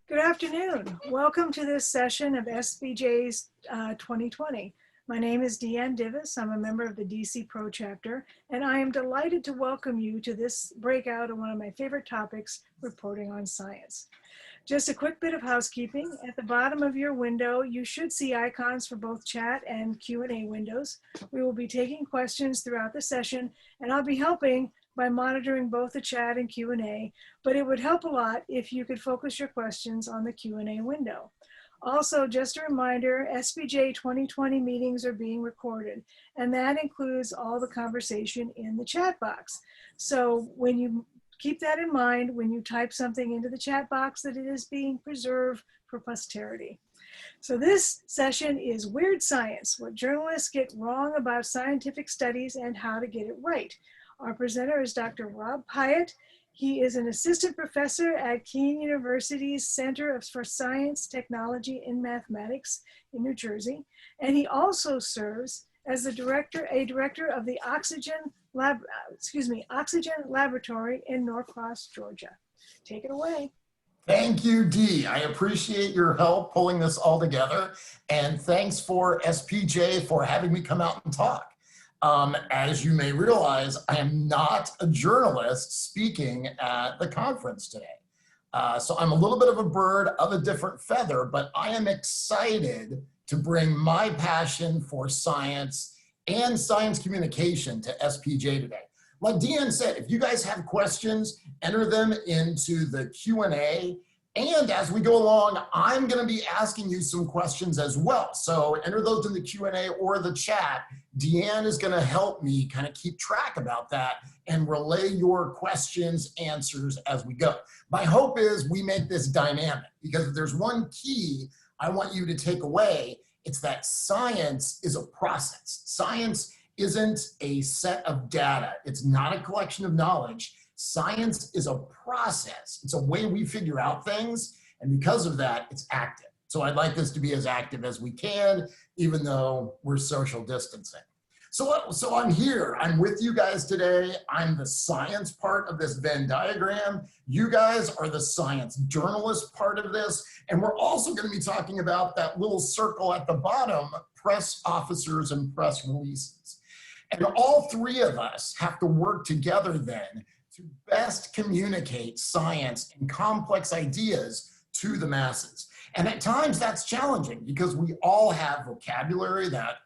Good afternoon. Welcome to this session of SBJ's 2020. My name is Deanne Divis. I'm a member of the DC Pro Chapter, and I am delighted to welcome you to this breakout of one of my favorite topics, reporting on science. Just a quick bit of housekeeping. At the bottom of your window, you should see icons for both chat and Q&A windows. We will be taking questions throughout the session, and I'll be helping by monitoring both the chat and Q&A, but it would help a lot if you could focus your questions on the Q&A window. Also, just a reminder, SBJ 2020 meetings are being recorded, and that includes all the conversation in the chat box. So when you keep that in mind when you type something into the chat box, that it is being preserved for posterity. So this session is Weird Science, what journalists get wrong about scientific studies and how to get it right. Our presenter is Dr. Rob Pyatt. He is an assistant professor at Kean University's Center for Science, Technology, and Mathematics in New Jersey. And he also serves as the director of the Oxygen Laboratory in Norcross, Georgia. Take it away. Thank you, Dee. I appreciate your help pulling this all together. And thanks for SPJ for having me come out and talk. As you may realize, I am not a journalist speaking at the conference today. So I'm a little bit of a bird of a different feather, but I am excited to bring my passion for science and science communication to SPJ today. Like Deanne said, if you guys have questions, enter them into the Q&A. And as we go along, I'm going to be asking you some questions as well. So enter those in the Q&A or the chat. Deanne is going to help me kind of keep track about that and relay your questions, answers as we go. My hope is we make this dynamic, because if there's one key I want you to take away, it's that science is a process. Science isn't a set of data. It's not a collection of knowledge. Science is a process. It's a way we figure out things, and because of that, it's active. So I'd like this to be as active as we can, even though we're social distancing. So I'm here, I'm with you guys today. I'm the science part of this Venn diagram. You guys are the science journalist part of this. And we're also going to be talking about that little circle at the bottom, press officers and press releases. And all three of us have to work together then to best communicate science and complex ideas to the masses. And at times that's challenging, because we all have vocabulary that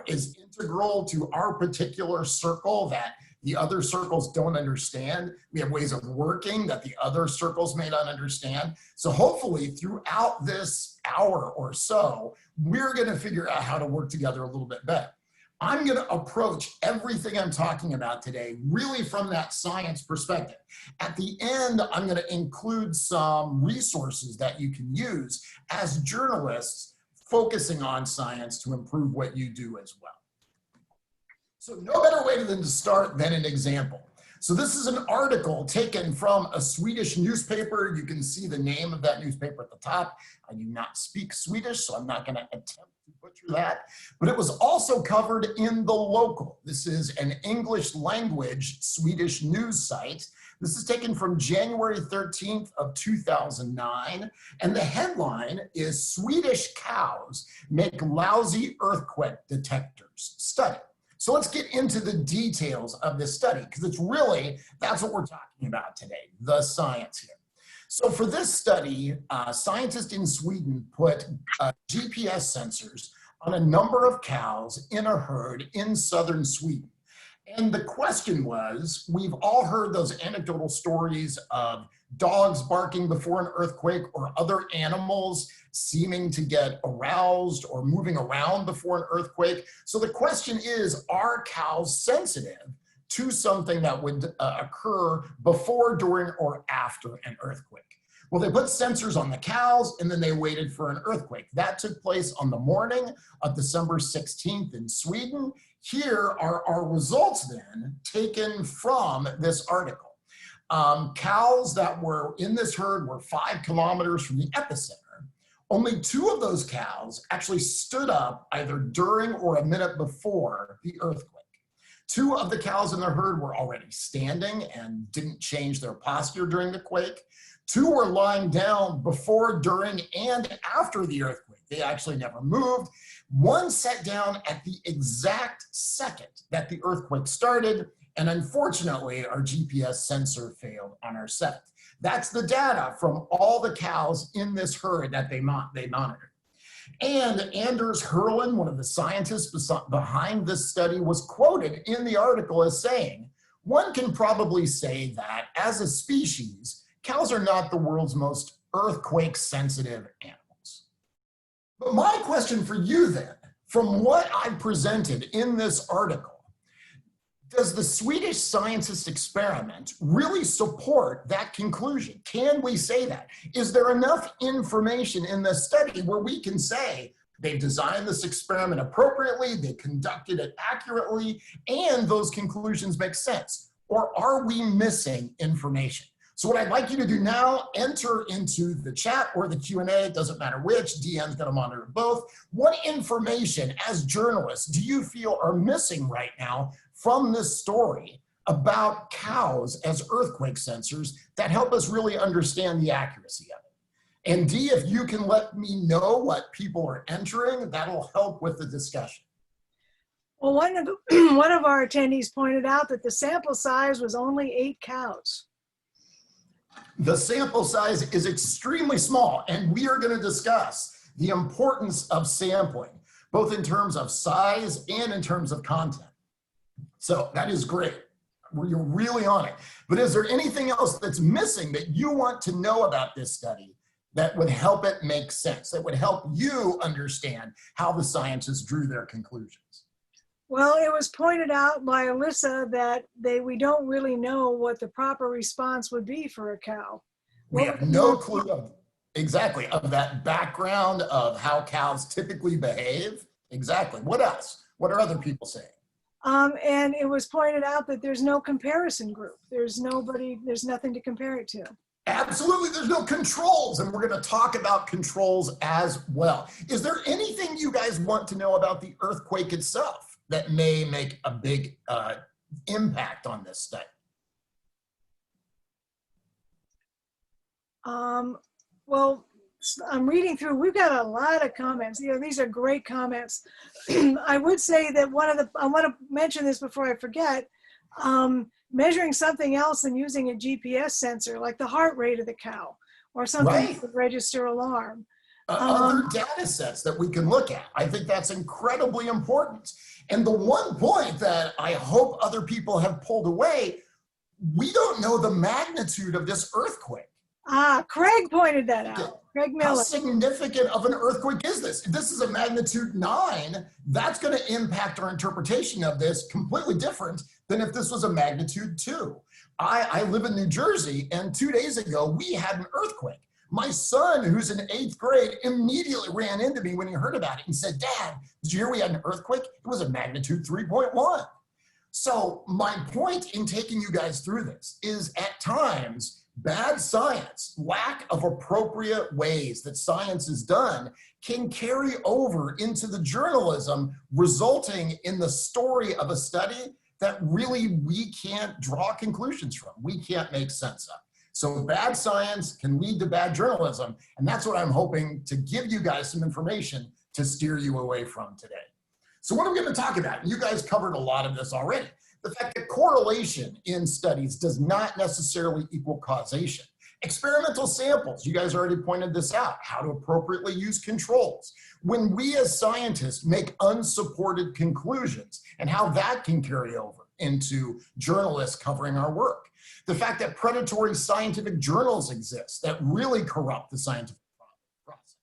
is integral to our particular circle that the other circles don't understand. We have ways of working that the other circles may not understand. So hopefully throughout this hour or so, we're going to figure out how to work together a little bit better. I'm going to approach everything I'm talking about today really from that science perspective. At the end, I'm going to include some resources that you can use as journalists focusing on science to improve what you do as well. So no better way than to start than an example. So this is an article taken from a Swedish newspaper. You can see the name of that newspaper at the top. I do not speak Swedish, so I'm not going to attempt to butcher that. But it was also covered in The Local. This is an English language Swedish news site. This is taken from January 13th of 2009. And the headline is "Swedish Cows Make Lousy Earthquake Detectors Study." So let's get into the details of this study, because it's really, that's what we're talking about today, the science here. So for this study, scientists in Sweden put GPS sensors on a number of cows in a herd in southern Sweden. And the question was, we've all heard those anecdotal stories of dogs barking before an earthquake or other animals seeming to get aroused or moving around before an earthquake. So the question is, are cows sensitive to something that would occur before, during, or after an earthquake? Well, they put sensors on the cows and then they waited for an earthquake. That took place on the morning of December 16th in Sweden. Here are our results then taken from this article. Cows that were in this herd were 5 kilometers from the epicenter. Only 2 of those cows actually stood up either during or a minute before the earthquake. 2 of the cows in the herd were already standing and didn't change their posture during the quake. 2 were lying down before, during, and after the earthquake. They actually never moved. 1 sat down at the exact second that the earthquake started, and unfortunately, our GPS sensor failed on our 7th. That's the data from all the cows in this herd that they monitored. And Anders Herlin, one of the scientists behind this study, was quoted in the article as saying, "One can probably say that as a species, cows are not the world's most earthquake-sensitive animals." But my question for you then, from what I presented in this article, does the Swedish scientist experiment really support that conclusion? Can we say that? Is there enough information in the study where we can say they've designed this experiment appropriately, they conducted it accurately, and those conclusions make sense? Or are we missing information? So what I'd like you to do now, enter into the chat or the Q&A, it doesn't matter which, DN's gonna monitor both. What information as journalists do you feel are missing right now from this story about cows as earthquake sensors that help us really understand the accuracy of it? And D, if you can let me know what people are entering, that'll help with the discussion. Well, one of our attendees pointed out that the sample size was only 8 cows. The sample size is extremely small, and we are going to discuss the importance of sampling, both in terms of size and in terms of content. So that is great. You're really on it. But is there anything else that's missing that you want to know about this study that would help it make sense, that would help you understand how the scientists drew their conclusions? Well, it was pointed out by Alyssa that we don't really know what the proper response would be for a cow. We have no clue of, exactly, of that background of how cows typically behave. Exactly. What else? What are other people saying? And it was pointed out that there's no comparison group. There's nothing to compare it to. Absolutely, there's no controls, and we're going to talk about controls as well. Is there anything you guys want to know about the earthquake itself that may make a big impact on this study? Well, I'm reading through, we've got a lot of comments. You know, these are great comments. I would say that I want to mention this before I forget, measuring something else than using a GPS sensor, like the heart rate of the cow, or something Right. that would register alarm. Other data sets that we can look at. I think that's incredibly important. And the one point that I hope other people have pulled away, we don't know the magnitude of this earthquake. Craig pointed that out. Craig How Miller. significant of an earthquake is this? If this is a magnitude 9, that's going to impact our interpretation of this completely different than if this was a magnitude 2. I live in New Jersey, and 2 days ago, we had an earthquake. My son, who's in 8th grade, immediately ran into me when he heard about it and said, "Dad, did you hear we had an earthquake? It was a magnitude 3.1. So my point in taking you guys through this is at times, bad science, lack of appropriate ways that science is done can carry over into the journalism, resulting in the story of a study that really we can't draw conclusions from. We can't make sense of. So bad science can lead to bad journalism, and that's what I'm hoping to give you guys some information to steer you away from today. So what are we going to talk about? You guys covered a lot of this already. The fact that correlation in studies does not necessarily equal causation. Experimental samples, you guys already pointed this out, how to appropriately use controls. When we as scientists make unsupported conclusions and how that can carry over into journalists covering our work. The fact that predatory scientific journals exist that really corrupt the scientific process.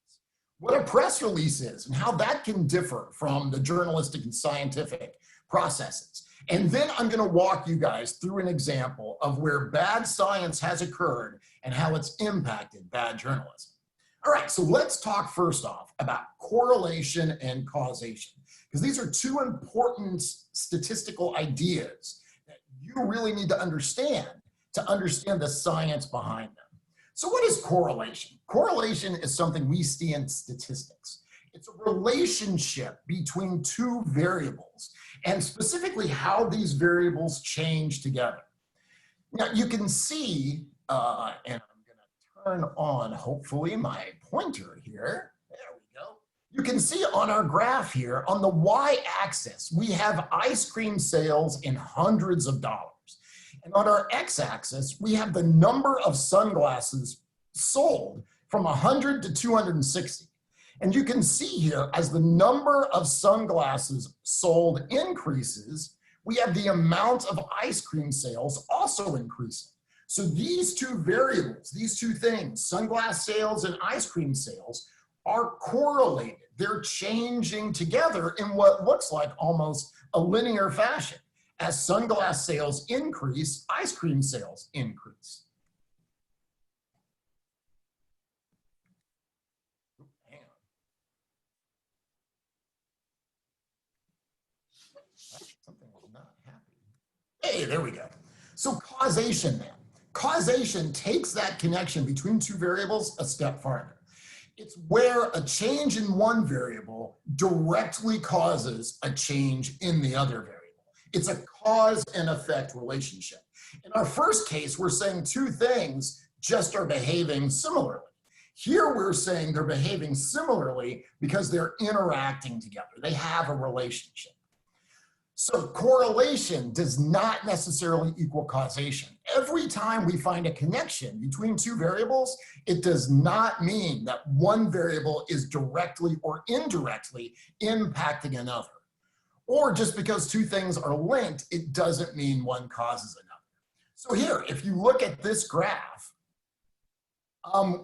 What a press release is and how that can differ from the journalistic and scientific processes. And then I'm going to walk you guys through an example of where bad science has occurred and how it's impacted bad journalism. All right, so let's talk first off about correlation and causation, because these are two important statistical ideas that you really need to understand the science behind them. So what is correlation? Correlation is something we see in statistics. It's a relationship between two variables, and specifically how these variables change together. Now you can see, and I'm going to turn on, hopefully, my pointer here. There we go. You can see on our graph here, on the y-axis, we have ice cream sales in hundreds of dollars. And on our x-axis, we have the number of sunglasses sold from 100 to 260. And you can see here, as the number of sunglasses sold increases, we have the amount of ice cream sales also increasing. So these two variables, these two things, sunglass sales and ice cream sales, are correlated. They're changing together in what looks like almost a linear fashion. As sunglass sales increase, ice cream sales increase. Hang on. Something was not happy. Hey, there we go. So causation then. Causation takes that connection between two variables a step farther. It's where a change in one variable directly causes a change in the other variable. It's a cause and effect relationship. In our first case, we're saying two things just are behaving similarly. Here we're saying they're behaving similarly because they're interacting together. They have a relationship. So correlation does not necessarily equal causation. Every time we find a connection between two variables, it does not mean that one variable is directly or indirectly impacting another. Or just because two things are linked, it doesn't mean one causes another. So here, if you look at this graph,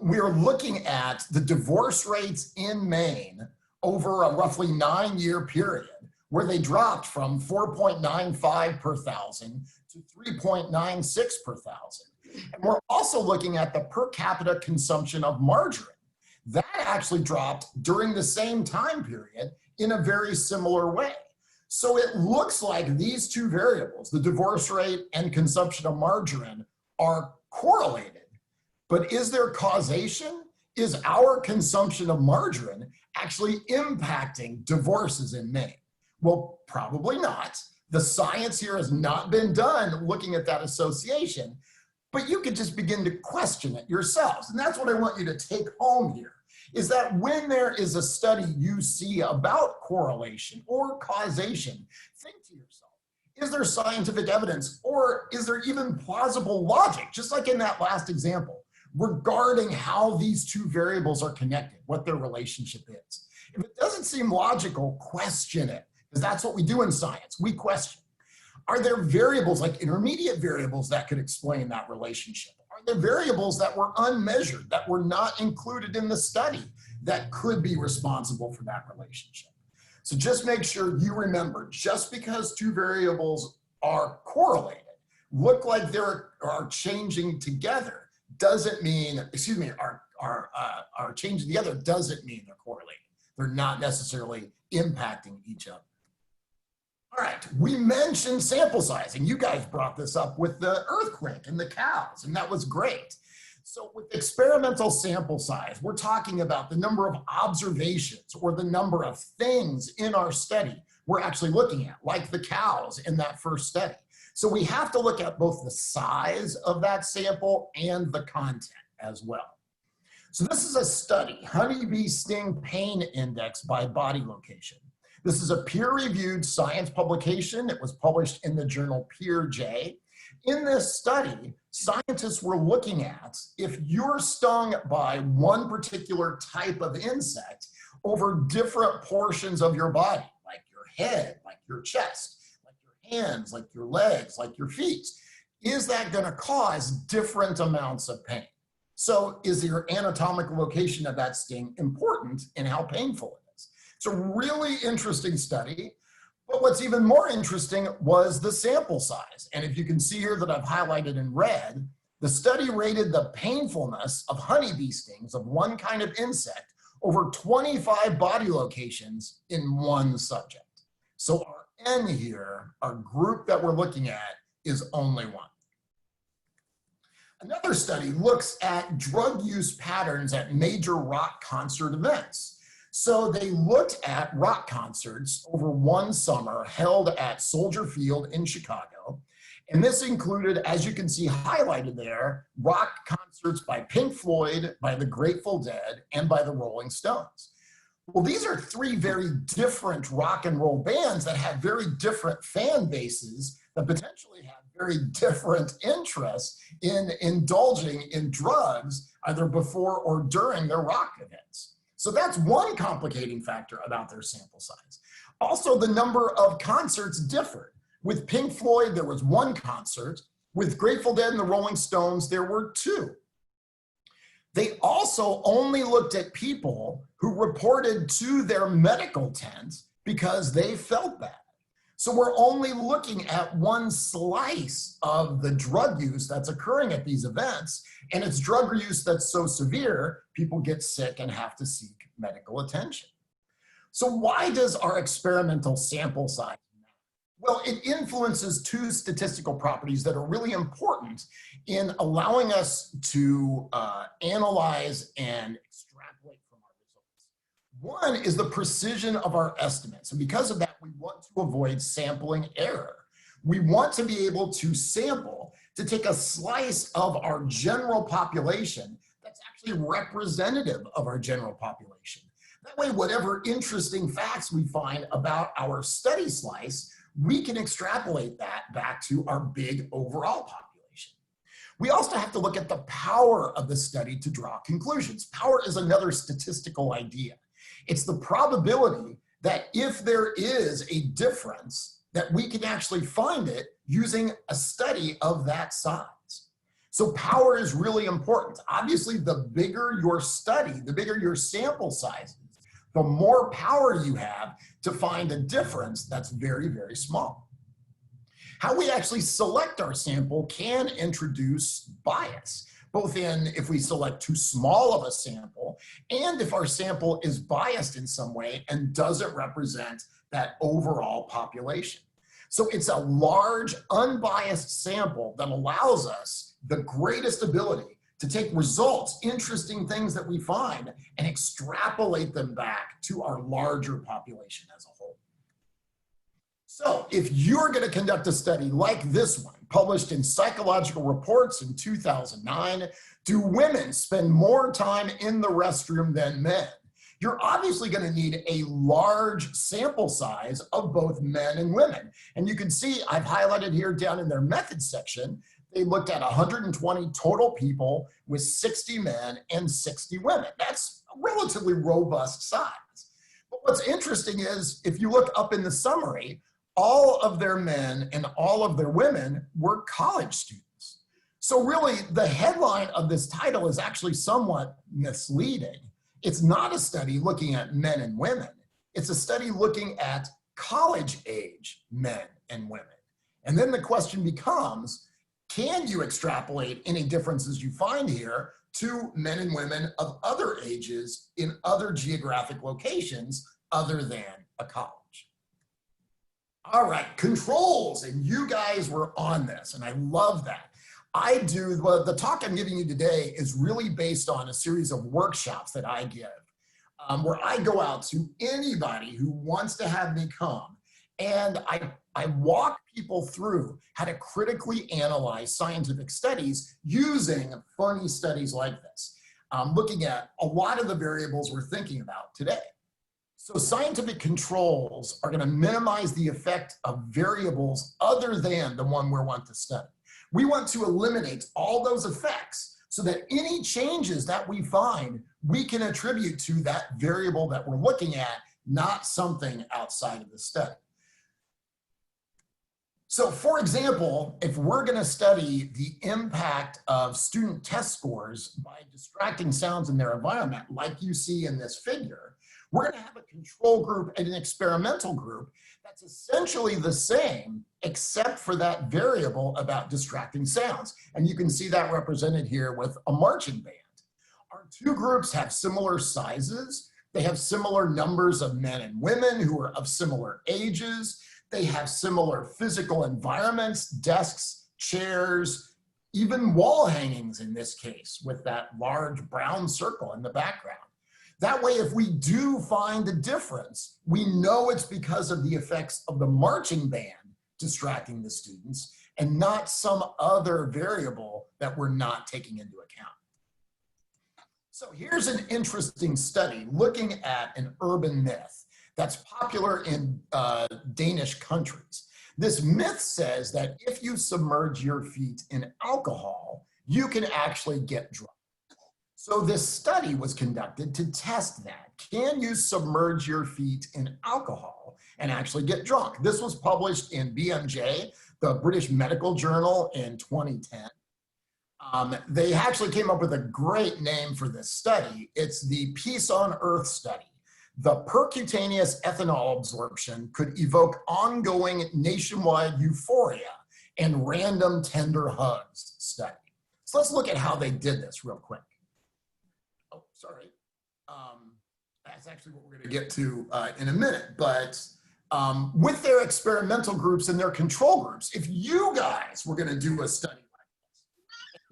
we're looking at the divorce rates in Maine over a roughly 9-year period, where they dropped from 4.95 per thousand to 3.96 per thousand. And we're also looking at the per capita consumption of margarine. That actually dropped during the same time period in a very similar way. So it looks like these two variables, the divorce rate and consumption of margarine, are correlated. But is there causation? Is our consumption of margarine actually impacting divorces in Maine? Well, probably not. The science here has not been done looking at that association, but you could just begin to question it yourselves. And that's what I want you to take home here, is that when there is a study you see about correlation or causation, think to yourself, is there scientific evidence or is there even plausible logic, just like in that last example, regarding how these two variables are connected, what their relationship is? If it doesn't seem logical, question it. Because that's what we do in science, we question. Are there variables like intermediate variables that could explain that relationship? Are there variables that were unmeasured, that were not included in the study, that could be responsible for that relationship? So just make sure you remember, just because two variables are correlated, look like they are changing together, doesn't mean, are changing together doesn't mean they're correlated. They're not necessarily impacting each other. All right, we mentioned sample size, and you guys brought this up with the earthquake and the cows, and that was great. So with experimental sample size, we're talking about the number of observations or the number of things in our study we're actually looking at, like the cows in that first study. So we have to look at both the size of that sample and the content as well. So this is a study, Honeybee Sting Pain Index by body location. This is a peer-reviewed science publication. It was published in the journal PeerJ. In this study, scientists were looking at if you're stung by one particular type of insect over different portions of your body, like your head, like your chest, like your hands, like your legs, like your feet, is that going to cause different amounts of pain? So is your anatomical location of that sting important in how painful it is? It's a really interesting study, but what's even more interesting was the sample size. And if you can see here that I've highlighted in red, the study rated the painfulness of honeybee stings of one kind of insect over 25 body locations in one subject. So our N here, our group that we're looking at, is only one. Another study looks at drug use patterns at major rock concert events. So they looked at rock concerts over one summer held at Soldier Field in Chicago, And this included, as you can see highlighted there, rock concerts by Pink Floyd, by the Grateful Dead, and by the Rolling Stones. Well, these are three very different rock and roll bands that have very different fan bases that potentially have very different interests in indulging in drugs either before or during their rock events. So that's one complicating factor about their sample size. Also, the number of concerts differed. With Pink Floyd, there was one concert. With Grateful Dead and the Rolling Stones, there were two. They also only looked at people who reported to their medical tent because they felt bad. So we're only looking at one slice of the drug use that's occurring at these events, and it's drug use that's so severe, people get sick and have to seek medical attention. So why does our experimental sample size matter? Well, it influences two statistical properties that are really important in allowing us to analyze and extrapolate from our results. One is the precision of our estimates. And because of that, we want to avoid sampling error. We want to be able to sample to take a slice of our general population that's actually representative of our general population. That way, whatever interesting facts we find about our study slice, we can extrapolate that back to our big overall population. We also have to look at the power of the study to draw conclusions. Power is another statistical idea. It's the probability that if there is a difference, that we can actually find it using a study of that size. So power is really important. Obviously, the bigger your study, the bigger your sample sizes, the more power you have to find a difference that's very, very small. How we actually select our sample can introduce bias, both in if we select too small of a sample and if our sample is biased in some way and doesn't represent that overall population. So it's a large, unbiased sample that allows us the greatest ability to take results, interesting things that we find, and extrapolate them back to our larger population as a whole. So if you're going to conduct a study like this one, published in Psychological Reports in 2009, do women spend more time in the restroom than men? You're obviously going to need a large sample size of both men and women. And you can see I've highlighted here down in their methods section, they looked at 120 total people with 60 men and 60 women. That's a relatively robust size. But what's interesting is if you look up in the summary, all of their men and all of their women were college students. So really the headline of this title is actually somewhat misleading. It's not a study looking at men and women. It's a study looking at college age men and women. And then the question becomes, can you extrapolate any differences you find here to men and women of other ages in other geographic locations other than a college? All right, controls, and you guys were on this, and I love that. Well, the talk I'm giving you today is really based on a series of workshops that I give, where I go out to anybody who wants to have me come, and I walk people through how to critically analyze scientific studies using funny studies like this, looking at a lot of the variables we're thinking about today. So scientific controls are going to minimize the effect of variables other than the one we want to study. We want to eliminate all those effects so that any changes that we find, we can attribute to that variable that we're looking at, not something outside of the study. So for example, if we're going to study the impact of student test scores by distracting sounds in their environment, like you see in this figure, we're going to have a control group and an experimental group that's essentially the same, except for that variable about distracting sounds. And you can see that represented here with a marching band. Our two groups have similar sizes. They have similar numbers of men and women who are of similar ages. They have similar physical environments, desks, chairs, even wall hangings in this case with that large brown circle in the background. That way, if we do find a difference, we know it's because of the effects of the marching band distracting the students and not some other variable that we're not taking into account. So here's an interesting study looking at an urban myth that's popular in Danish countries. This myth says that if you submerge your feet in alcohol, you can actually get drunk. So this study was conducted to test that. Can you submerge your feet in alcohol and actually get drunk? This was published in BMJ, the British Medical Journal, in 2010. They actually came up with a great name for this study. It's the Peace on Earth study. The percutaneous ethanol absorption could evoke ongoing nationwide euphoria and random tender hugs study. So let's look at how they did this real quick. Oh, sorry. That's actually what we're going to get to in a minute. But with their experimental groups and their control groups, if you guys were going to do a study,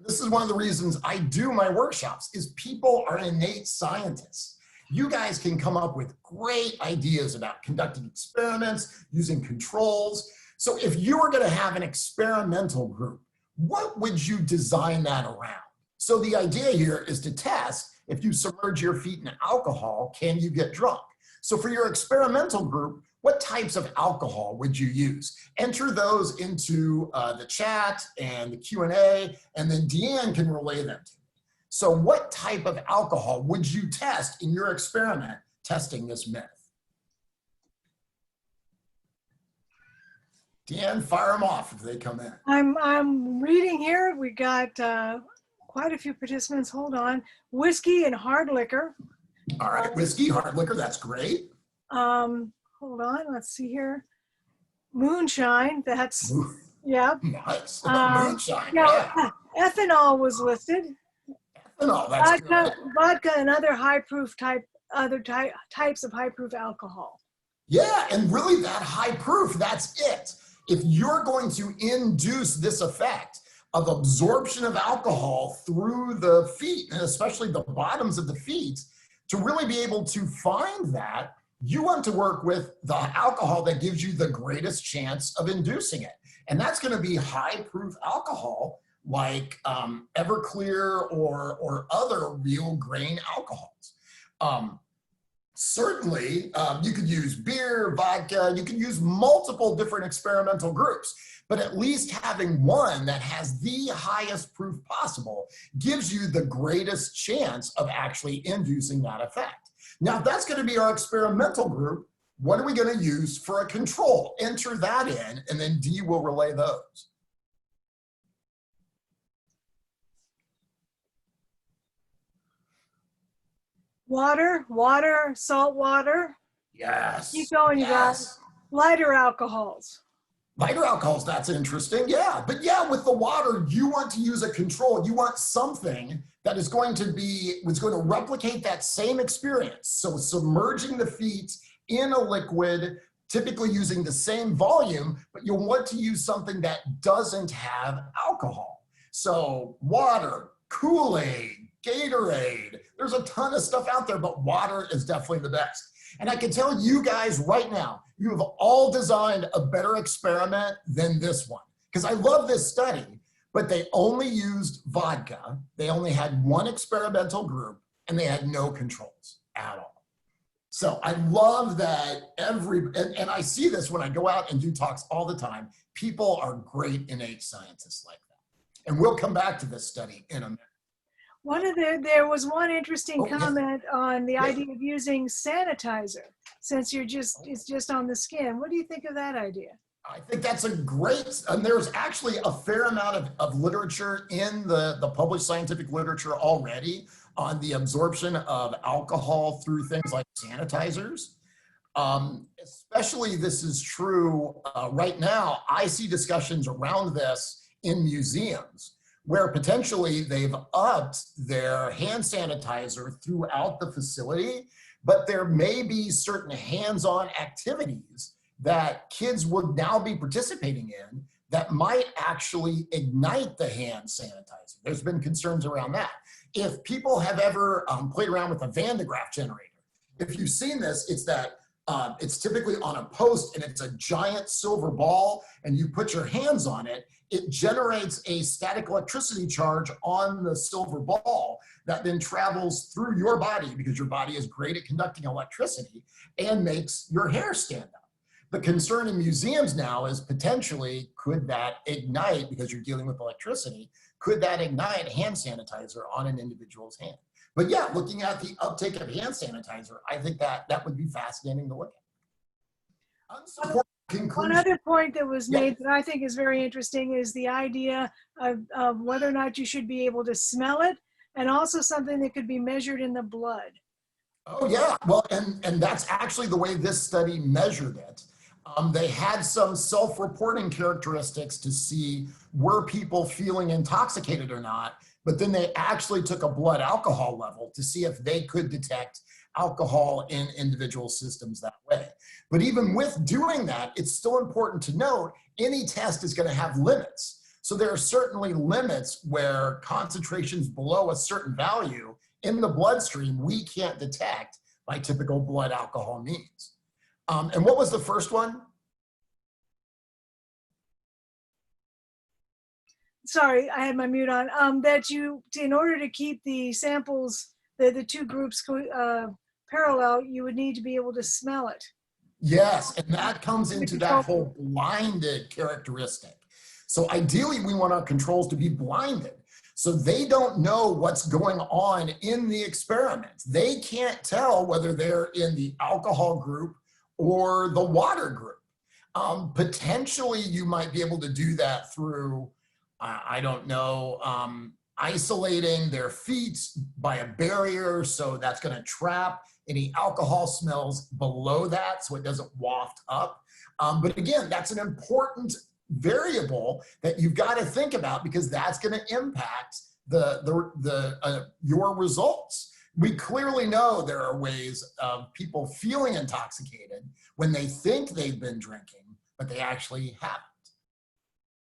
this is one of the reasons I do my workshops, is people are innate scientists. You guys can come up with great ideas about conducting experiments, using controls. So if you were going to have an experimental group, what would you design that around? So the idea here is to test, if you submerge your feet in alcohol, can you get drunk? So for your experimental group, what types of alcohol would you use? Enter those into the chat and the Q&A, and then Deanne can relay them to me. So what type of alcohol would you test in your experiment testing this myth? Deanne, fire them off if they come in. I'm reading here. We got quite a few participants. Hold on. Whiskey and hard liquor. All right, whiskey, hard liquor, that's great. Hold on, let's see here. Moonshine, that's, yeah. Nice. Moonshine, yeah. Ethanol was listed. Ethanol, that's good. Vodka and other high-proof types of high-proof alcohol. Yeah, and really that high proof, that's it. If you're going to induce this effect of absorption of alcohol through the feet, and especially the bottoms of the feet, to really be able to find that, you want to work with the alcohol that gives you the greatest chance of inducing it. And that's going to be high proof alcohol like Everclear or other real grain alcohols. Certainly, you could use beer, vodka, you can use multiple different experimental groups, but at least having one that has the highest proof possible gives you the greatest chance of actually inducing that effect. Now, if that's going to be our experimental group, what are we going to use for a control? Enter that in, and then Dee will relay those. Water, salt water. Yes. Keep going, you guys. Lighter alcohols. Lighter alcohols, that's interesting, yeah. But yeah, with the water, you want to use a control. You want something that is going to replicate that same experience. So submerging the feet in a liquid, typically using the same volume, but you'll want to use something that doesn't have alcohol. So water, Kool-Aid, Gatorade, there's a ton of stuff out there, but water is definitely the best. And I can tell you guys right now, you have all designed a better experiment than this one. Because I love this study, but they only used vodka. They only had one experimental group, and they had no controls at all. So I love that and I see this when I go out and do talks all the time. People are great innate scientists like that. And we'll come back to this study in a minute. There was one interesting comment on the idea of using sanitizer, since it's just on the skin. What do you think of that idea? I think that's a great, and there's actually a fair amount of literature in the published scientific literature already on the absorption of alcohol through things like sanitizers. Especially this is true right now. I see discussions around this in museums, where potentially they've upped their hand sanitizer throughout the facility, but there may be certain hands-on activities that kids would now be participating in that might actually ignite the hand sanitizer. There's been concerns around that. If people have ever played around with a Van de Graaff generator, if you've seen this, it's that It's typically on a post and it's a giant silver ball and you put your hands on it, it generates a static electricity charge on the silver ball that then travels through your body because your body is great at conducting electricity and makes your hair stand up. The concern in museums now is potentially, could that ignite, because you're dealing with electricity, could that ignite hand sanitizer on an individual's hand? But yeah, looking at the uptake of hand sanitizer, I think that would be fascinating to look at. Unsupported One conclusion. other point that was Yeah. made that I think is very interesting is the idea of whether or not you should be able to smell it, and also something that could be measured in the blood. Oh yeah, well, and that's actually the way this study measured it. They had some self-reporting characteristics to see were people feeling intoxicated or not, but then they actually took a blood alcohol level to see if they could detect alcohol in individual systems that way. But even with doing that, it's still important to note any test is going to have limits. So there are certainly limits where concentrations below a certain value in the bloodstream we can't detect by typical blood alcohol means. And what was the first one? Sorry, I had my mute on. That you, in order to keep the samples, the two groups parallel, you would need to be able to smell it. Yes, and that comes into that whole blinded characteristic. So ideally, we want our controls to be blinded. So they don't know what's going on in the experiment. They can't tell whether they're in the alcohol group or the water group. Potentially, you might be able to do that through, I don't know, isolating their feet by a barrier. So that's going to trap any alcohol smells below that so it doesn't waft up. But again, that's an important variable that you've got to think about because that's going to impact your results. We clearly know there are ways of people feeling intoxicated when they think they've been drinking, but they actually haven't.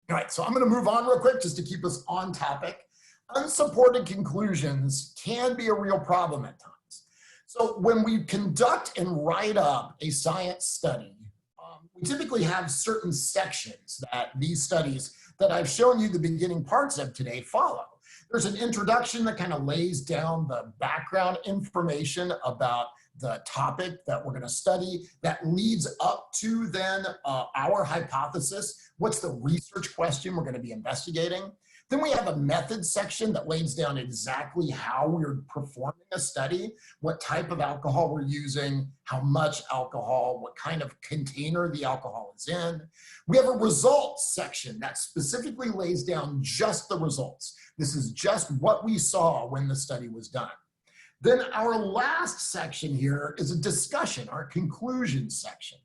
All right, so I'm going to move on real quick just to keep us on topic. Unsupported conclusions can be a real problem at times. So when we conduct and write up a science study, we typically have certain sections that these studies that I've shown you the beginning parts of today follow. There's an introduction that kind of lays down the background information about the topic that we're going to study that leads up to then our hypothesis. What's the research question we're going to be investigating? Then we have a method section that lays down exactly how we're performing a study, what type of alcohol we're using, how much alcohol, what kind of container the alcohol is in. We have a results section that specifically lays down just the results. This is just what we saw when the study was done. Then our last section here is a discussion, our conclusion section.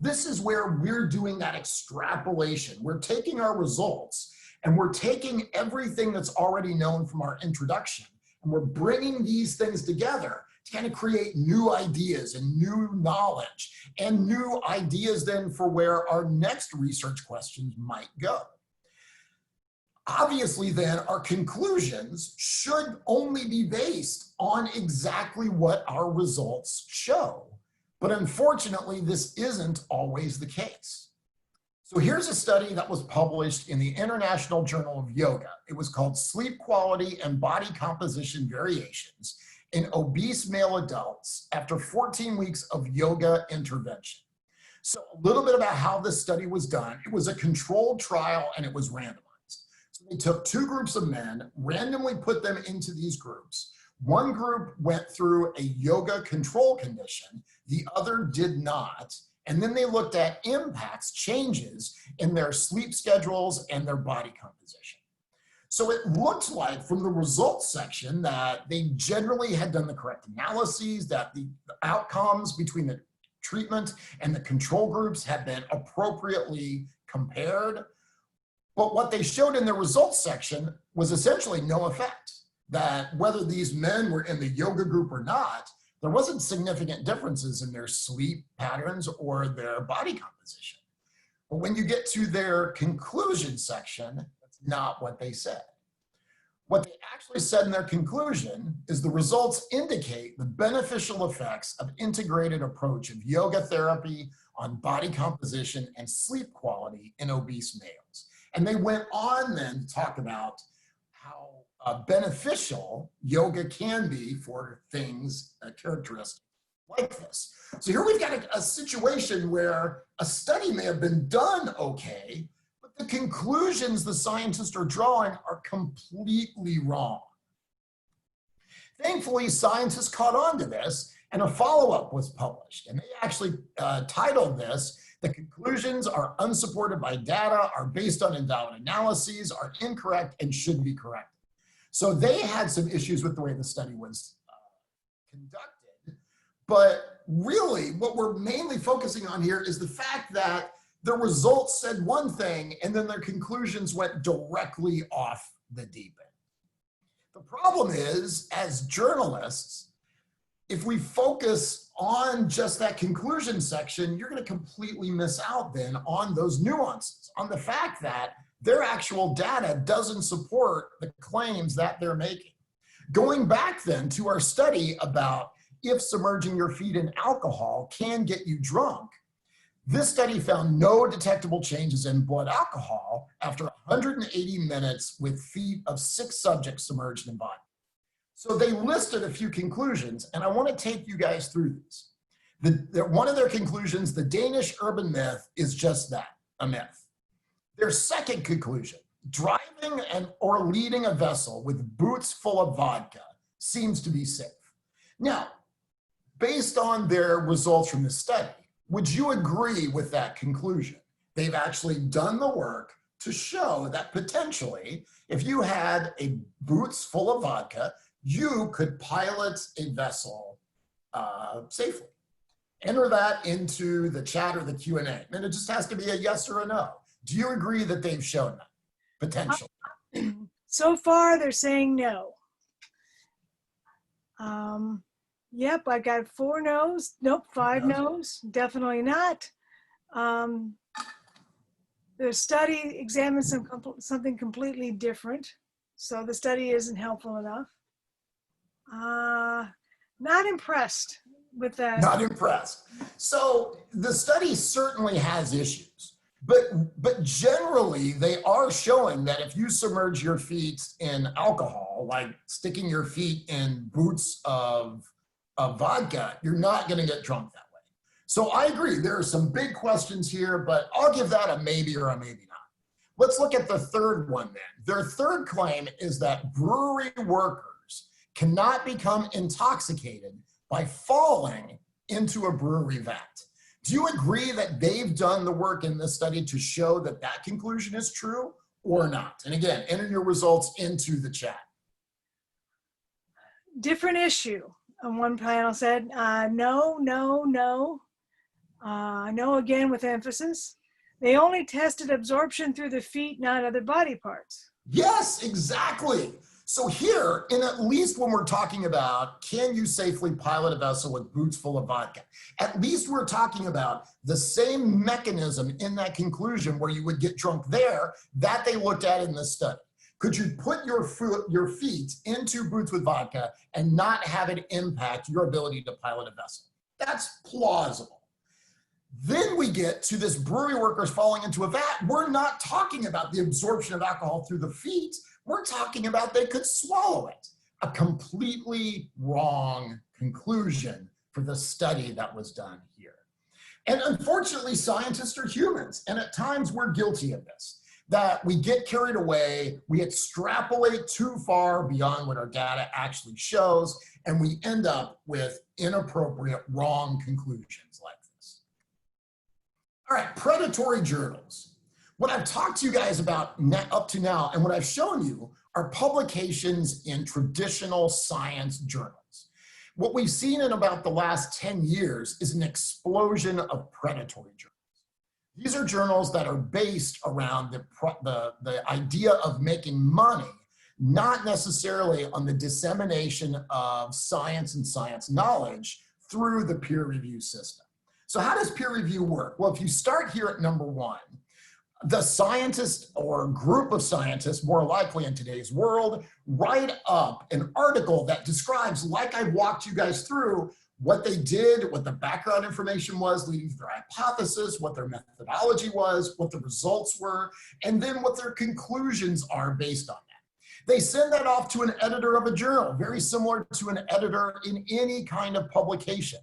This is where we're doing that extrapolation. We're taking our results and we're taking everything that's already known from our introduction, and we're bringing these things together to kind of create new ideas and new knowledge and new ideas then for where our next research questions might go. Obviously then, our conclusions should only be based on exactly what our results show. But unfortunately, this isn't always the case. So here's a study that was published in the International Journal of Yoga. It was called Sleep Quality and Body Composition Variations in Obese Male Adults After 14 Weeks of Yoga Intervention. So a little bit about how this study was done. It was a controlled trial and it was randomized. So they took two groups of men, randomly put them into these groups. One group went through a yoga control condition, the other did not. And then they looked at impacts, changes in their sleep schedules and their body composition. So it looked like from the results section that they generally had done the correct analyses, that the outcomes between the treatment and the control groups had been appropriately compared. But what they showed in the results section was essentially no effect, that whether these men were in the yoga group or not, there wasn't significant differences in their sleep patterns or their body composition. But when you get to their conclusion section, that's not what they said. What they actually said in their conclusion is the results indicate the beneficial effects of integrated approach of yoga therapy on body composition and sleep quality in obese males. And they went on then to talk about how beneficial yoga can be for things, characteristics like this. So here we've got a situation where a study may have been done okay, but the conclusions the scientists are drawing are completely wrong. Thankfully, scientists caught on to this and a follow-up was published. And they actually titled this, "The conclusions are unsupported by data, are based on invalid analyses, are incorrect and should be corrected." So they had some issues with the way the study was conducted. But really, what we're mainly focusing on here is the fact that the results said one thing and then their conclusions went directly off the deep end. The problem is, as journalists, if we focus on just that conclusion section, you're going to completely miss out then on those nuances, on the fact that their actual data doesn't support the claims that they're making. Going back then to our study about if submerging your feet in alcohol can get you drunk, this study found no detectable changes in blood alcohol after 180 minutes with feet of 6 subjects submerged in vodka. So they listed a few conclusions, and I want to take you guys through these. One of their conclusions, the Danish urban myth, is just that, a myth. Their second conclusion, driving or leading a vessel with boots full of vodka seems to be safe. Now, based on their results from this study, would you agree with that conclusion? They've actually done the work to show that potentially, if you had a boots full of vodka, you could pilot a vessel safely. Enter that into the chat or the Q&A. And it just has to be a yes or a no. Do you agree that they've shown that potential? So far, they're saying no. Yep, I got 4 no's. Nope, 5 no's. Definitely not. The study examines something completely different. So the study isn't helpful enough. Not impressed with that. Not impressed. So the study certainly has issues, but generally they are showing that if you submerge your feet in alcohol, like sticking your feet in boots of vodka, you're not going to get drunk that way. So I agree, there are some big questions here, but I'll give that a maybe or a maybe not. Let's look at the third one then. Their third claim is that brewery workers cannot become intoxicated by falling into a brewery vat. Do you agree that they've done the work in this study to show that that conclusion is true or not? And again, enter your results into the chat. Different issue. One panel said, no, no, no. No again with emphasis. They only tested absorption through the feet, not other body parts. Yes, exactly. So here, and at least when we're talking about, can you safely pilot a vessel with boots full of vodka? At least we're talking about the same mechanism in that conclusion where you would get drunk there that they looked at in this study. Could you put your feet into boots with vodka and not have it impact your ability to pilot a vessel? That's plausible. Then we get to this brewery workers falling into a vat. We're not talking about the absorption of alcohol through the feet. We're talking about they could swallow it. A completely wrong conclusion for the study that was done here. And unfortunately, scientists are humans, and at times we're guilty of this. That we get carried away, we extrapolate too far beyond what our data actually shows, and we end up with inappropriate, wrong conclusions like this. All right, predatory journals. What I've talked to you guys about up to now, and what I've shown you, are publications in traditional science journals. What we've seen in about the last 10 years is an explosion of predatory journals. These are journals that are based around the idea of making money, not necessarily on the dissemination of science and science knowledge through the peer review system. So how does peer review work? Well, if you start here at number 1, The scientist or group of scientists, more likely in today's world, write up an article that describes, like I walked you guys through, what they did, what the background information was leading to their hypothesis, what their methodology was, what the results were, and then what their conclusions are based on that. They send that off to an editor of a journal, very similar to an editor in any kind of publication.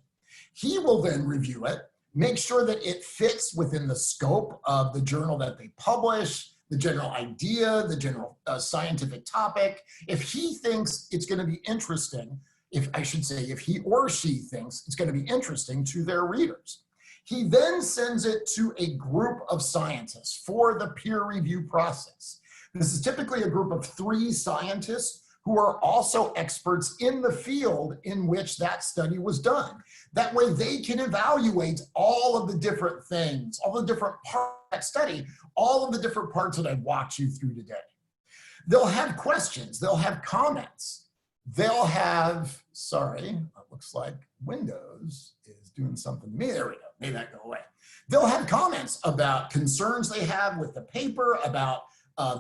He will then review it, make sure that it fits within the scope of the journal that they publish, the general idea, the general scientific topic. If he thinks it's going to be interesting, if he or she thinks it's going to be interesting to their readers, he then sends it to a group of scientists for the peer review process. This is typically a group of 3 scientists who are also experts in the field in which that study was done. That way they can evaluate all of the different things, all the different parts of that study, all of the different parts that I've walked you through today. They'll have questions, they'll have comments, they'll have, sorry, it looks like Windows is doing something to me. There we go, made that go away. They'll have comments about concerns they have with the paper, about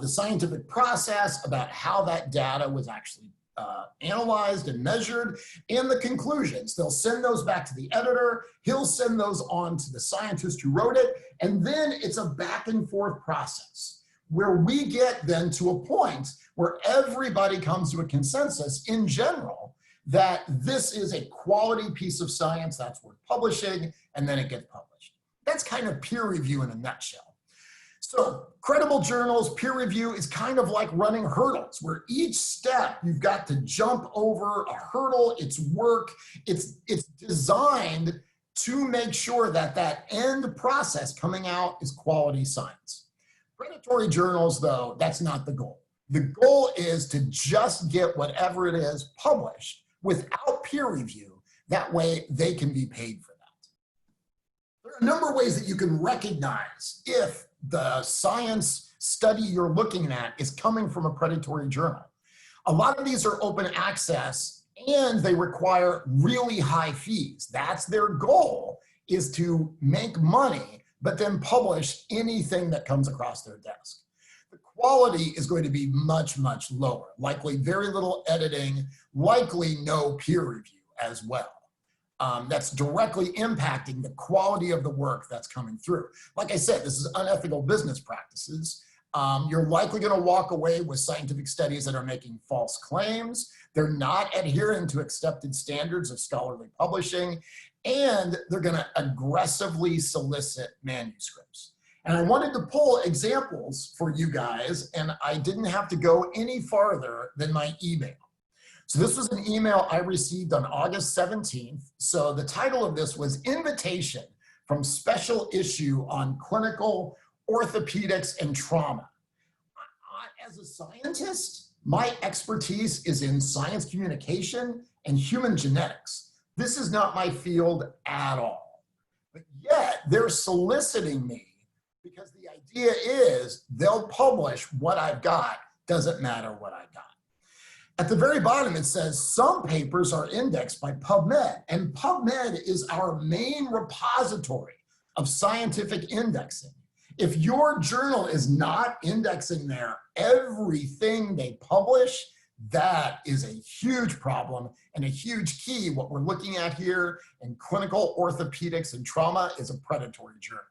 the scientific process, about how that data was actually analyzed and measured, and the conclusions. They'll send those back to the editor, he'll send those on to the scientist who wrote it, and then it's a back and forth process where we get then to a point where everybody comes to a consensus in general that this is a quality piece of science that's worth publishing, and then it gets published. That's kind of peer review in a nutshell. So credible journals, peer review is kind of like running hurdles, where each step you've got to jump over a hurdle. It's work. It's designed to make sure that that end process coming out is quality science. Predatory journals, though, that's not the goal. The goal is to just get whatever it is published without peer review. That way they can be paid for that. There are a number of ways that you can recognize if the science study you're looking at is coming from a predatory journal. A lot of these are open access and they require really high fees. That's their goal, is to make money, but then publish anything that comes across their desk. The quality is going to be much, much lower, likely very little editing, likely no peer review as well. That's directly impacting the quality of the work that's coming through. Like I said, this is unethical business practices. You're likely going to walk away with scientific studies that are making false claims. They're not adhering to accepted standards of scholarly publishing, and they're going to aggressively solicit manuscripts. And I wanted to pull examples for you guys, and I didn't have to go any farther than my email. So this was an email I received on August 17th. So the title of this was Invitation from Special Issue on Clinical Orthopedics and Trauma. As a scientist, my expertise is in science communication and human genetics. This is not my field at all. But yet they're soliciting me because the idea is they'll publish what I've got, doesn't matter what I got. At the very bottom, it says some papers are indexed by PubMed, and PubMed is our main repository of scientific indexing. If your journal is not indexing there everything they publish, that is a huge problem and a huge key. What we're looking at here in Clinical Orthopedics and Trauma is a predatory journal.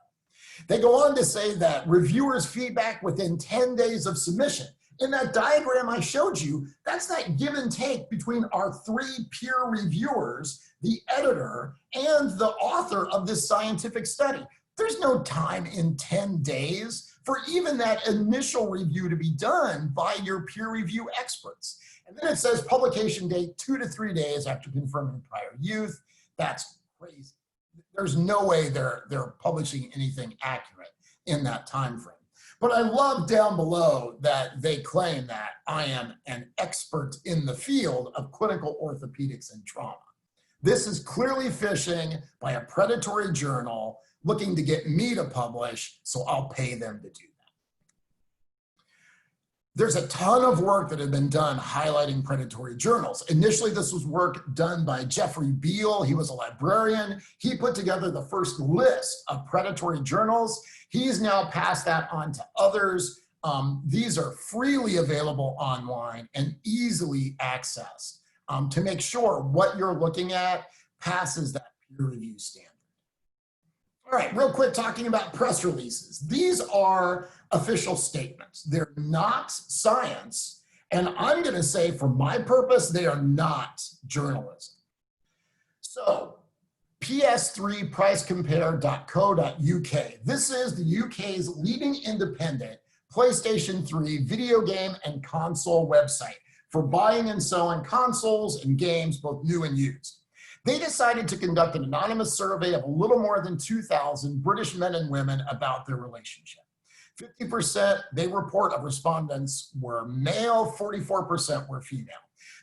They go on to say that reviewers' feedback within 10 days of submission. In that diagram I showed you, that's that give and take between our 3 peer reviewers, the editor, and the author of this scientific study. There's no time in 10 days for even that initial review to be done by your peer review experts. And then it says publication date 2 to 3 days after confirming prior use. That's crazy. There's no way they're publishing anything accurate in that time frame. But I love down below that they claim that I am an expert in the field of clinical orthopedics and trauma. This is clearly phishing by a predatory journal looking to get me to publish, so I'll pay them to do There's a ton of work that had been done highlighting predatory journals. Initially, this was work done by Jeffrey Beal. He was a librarian. He put together the first list of predatory journals. He's now passed that on to others. These are freely available online and easily accessed to make sure what you're looking at passes that peer review standard. All right, real quick, talking about press releases. These are official statements. They're not science. And I'm going to say, for my purpose, they are not journalism. So, ps3pricecompare.co.uk. This is the UK's leading independent PlayStation 3 video game and console website for buying and selling consoles and games, both new and used. They decided to conduct an anonymous survey of a little more than 2,000 British men and women about their relationship. 50% they report of respondents were male, 44% were female.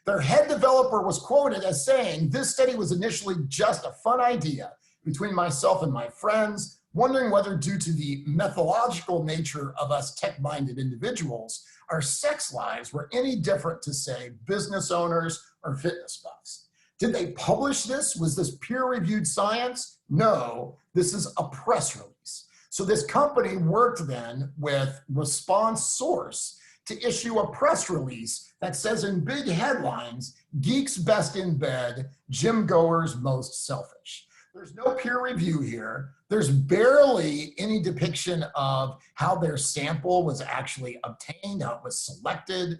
Their head developer was quoted as saying, "This study was initially just a fun idea between myself and my friends, wondering whether due to the methodological nature of us tech-minded individuals, our sex lives were any different to, say, business owners or fitness buffs." Did they publish this? Was this peer-reviewed science? No, this is a press release. So this company worked then with Response Source to issue a press release that says in big headlines, "Geeks best in bed, gym goers most selfish." There's no peer review here. There's barely any depiction of how their sample was actually obtained, how it was selected.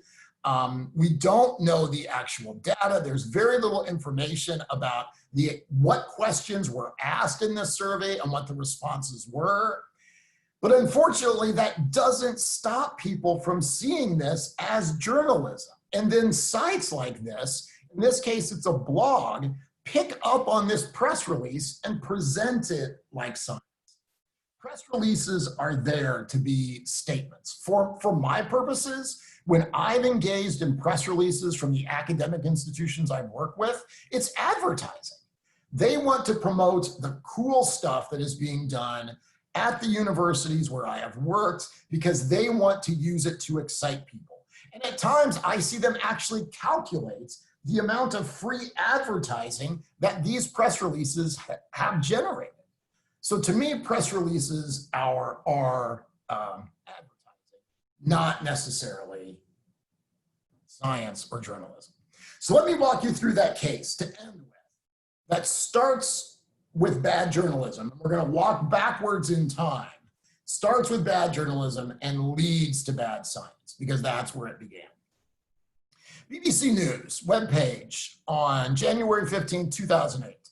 We don't know the actual data. There's very little information about what questions were asked in this survey and what the responses were. But unfortunately, that doesn't stop people from seeing this as journalism. And then sites like this, in this case, it's a blog, pick up on this press release and present it like science. Press releases are there to be statements. For my purposes, when I've engaged in press releases from the academic institutions I work with, it's advertising. They want to promote the cool stuff that is being done at the universities where I have worked because they want to use it to excite people. And at times I see them actually calculate the amount of free advertising that these press releases have generated. So to me, press releases are advertising, not necessarily science or journalism. So let me walk you through that case to end with. That starts with bad journalism. We're going to walk backwards in time. Starts with bad journalism and leads to bad science because that's where it began. BBC News webpage on January 15, 2008.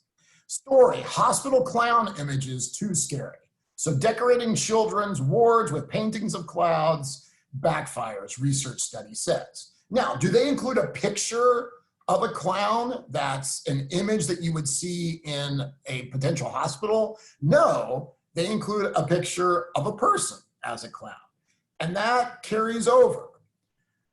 Story, hospital clown images too scary. So decorating children's wards with paintings of clouds backfires, research study says. Now, do they include a picture of a clown that's an image that you would see in a potential hospital? No, they include a picture of a person as a clown. And that carries over.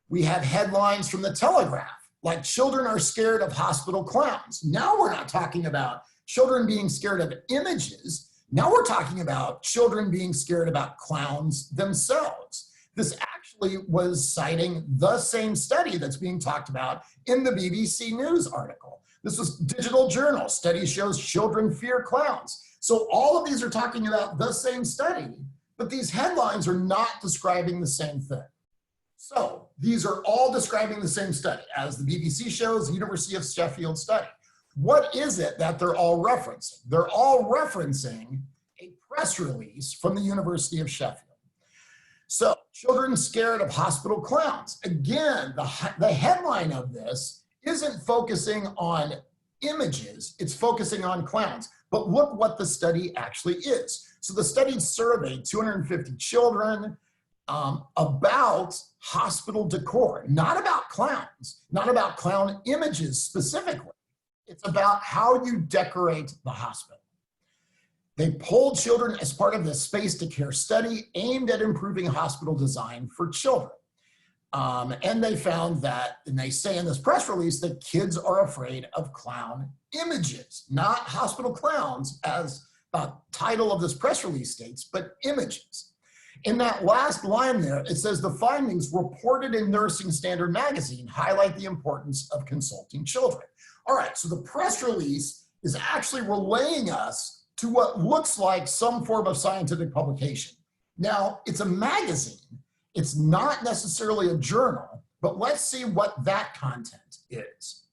We have headlines from the Telegraph, like children are scared of hospital clowns. Now we're not talking about children being scared of images. Now we're talking about children being scared about clowns themselves. This actually was citing the same study that's being talked about in the BBC News article. This was Digital Journal. Study shows children fear clowns. So all of these are talking about the same study, but these headlines are not describing the same thing. So these are all describing the same study as the BBC shows, the University of Sheffield study. What is it that they're all referencing? They're all referencing a press release from the University of Sheffield. So, children scared of hospital clowns. Again, the headline of this isn't focusing on images, it's focusing on clowns. But look what the study actually is. So the study surveyed 250 children about hospital decor, not about clowns, not about clown images specifically. It's about how you decorate the hospital. They polled children as part of the Space to Care study aimed at improving hospital design for children. And they found that, and they say in this press release, that kids are afraid of clown images, not hospital clowns as the title of this press release states, but images. In that last line there, it says the findings reported in Nursing Standard magazine highlight the importance of consulting children. All right, so the press release is actually relaying us to what looks like some form of scientific publication. Now, it's a magazine. It's not necessarily a journal, but let's see what that content is.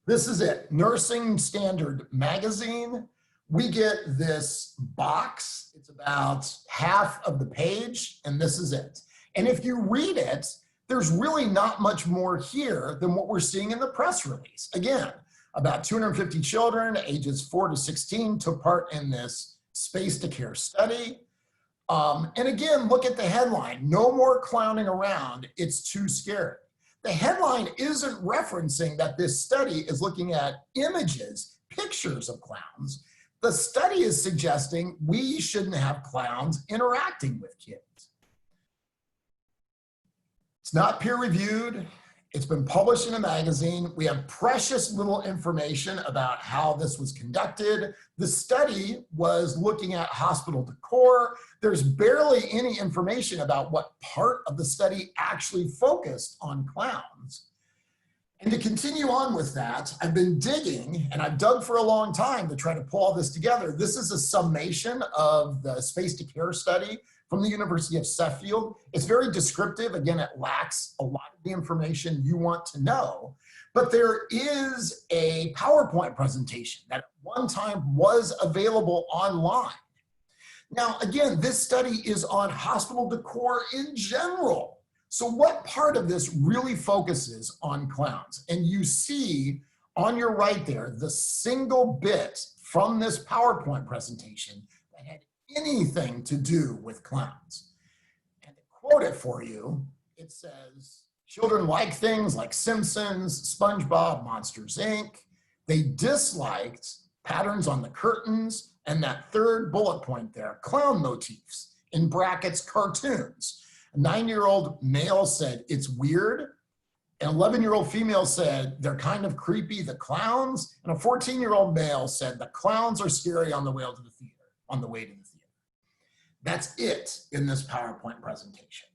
This is it, Nursing Standard magazine. We get this box. It's about half of the page, and this is it. And if you read it, there's really not much more here than what we're seeing in the press release. Again, about 250 children ages 4 to 16 took part in this Space to Care study. And again, look at the headline, no more clowning around, it's too scary. The headline isn't referencing that this study is looking at images, pictures of clowns. The study is suggesting we shouldn't have clowns interacting with kids. It's not peer reviewed. It's been published in a magazine. We have precious little information about how this was conducted. The study was looking at hospital decor. There's barely any information about what part of the study actually focused on clowns. And to continue on with that, I've been digging, and I've dug for a long time to try to pull all this together. This is a summation of the Space to Care study from the University of Sheffield. It's very descriptive. Again, it lacks a lot of the information you want to know, but there is a PowerPoint presentation that at one time was available online. Now, again, this study is on hospital decor in general. So what part of this really focuses on clowns? And you see on your right there, the single bit from this PowerPoint presentation that had anything to do with clowns. And to quote it for you, it says, children like things like Simpsons, SpongeBob, Monsters, Inc. They disliked patterns on the curtains and that third bullet point there, clown motifs, in brackets, cartoons. A 9-year-old male said, it's weird. An 11-year-old female said, they're kind of creepy, the clowns. And a 14-year-old male said, the clowns are scary on the way to the theater, That's it in this PowerPoint presentation.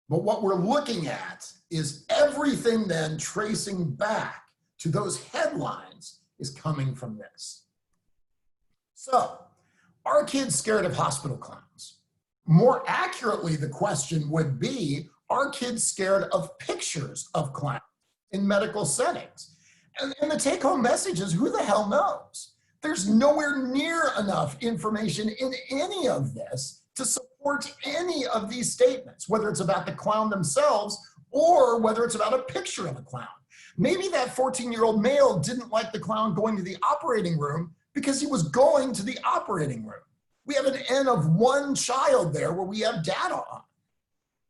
But what we're looking at is everything then tracing back to those headlines is coming from this. So, are kids scared of hospital clowns? More accurately, the question would be, are kids scared of pictures of clowns in medical settings? And the take-home message is, who the hell knows? There's nowhere near enough information in any of this to support any of these statements, whether it's about the clown themselves or whether it's about a picture of a clown. Maybe that 14-year-old male didn't like the clown going to the operating room because he was going to the operating room. We have an N of 1 child there where we have data on.